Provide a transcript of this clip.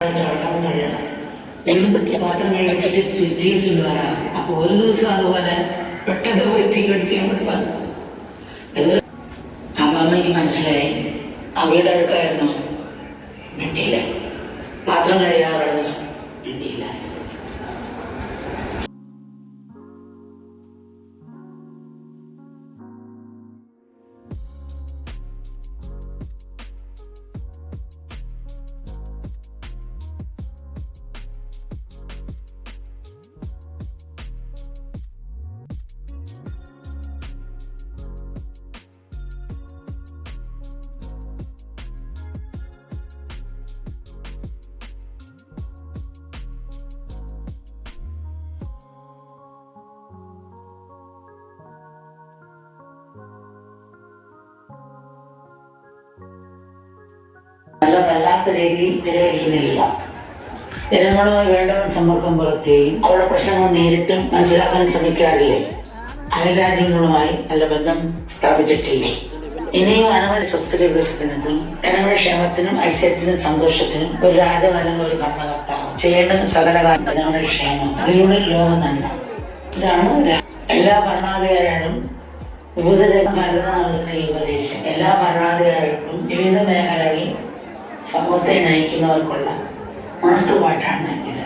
വെള്ളം കഴിയണം. എഴുപത്തി പാത്രം കഴിച്ചിട്ട് തീർച്ചയായിട്ടും വരാം. അപ്പൊ ഒരു ദിവസം അതുപോലെ പെട്ടെന്ന് പോയി തീ കടിക്കാൻ പറ്റുവാൻ അത് അപ്പൊ അമ്മയ്ക്ക് മനസ്സിലായി. ആ വീട് അടുക്കായിരുന്നു. മിണ്ടിയില്ല. പാത്രം കഴിയാതെ മിണ്ടിയില്ല. വല്ലാത്ത രീതിയിൽ ചെലവഴിക്കുന്നില്ല. ജനങ്ങളുമായി വേണ്ടവർ സമ്പർക്കം പുലർത്തുകയും അവരുടെ പ്രശ്നങ്ങൾ നേരിട്ടും മനസ്സിലാക്കാൻ ശ്രമിക്കാറില്ലേ? അയൽരാജ്യങ്ങളുമായി നല്ല ബന്ധം സ്ഥാപിച്ചിട്ടില്ലേ? ഇനിയും അനവധി സ്വസ്ഥ വികസനത്തിനും ജനങ്ങളുടെ ക്ഷേമത്തിനും ഐശ്വര്യത്തിനും സന്തോഷത്തിനും ഒരു രാജകാലം ഒരു കർമ്മകർത്താവും ചെയ്യേണ്ടുന്ന സകലകാലം ജനങ്ങളുടെ ക്ഷേമം, അതിലൂടെ ലോകം തന്നെ. ഇതാണ് എല്ലാ ഭരണാധികാരികളും വിവിധ നൽകുന്ന ഈ ഉപദേശം. എല്ലാ ഭരണാധികാരികൾക്കും വിവിധ മേഖലകളിൽ സമൂഹത്തെ നയിക്കുന്നവർക്കുള്ള ഉണർത്തുപാട്ടാണ് ഇത്.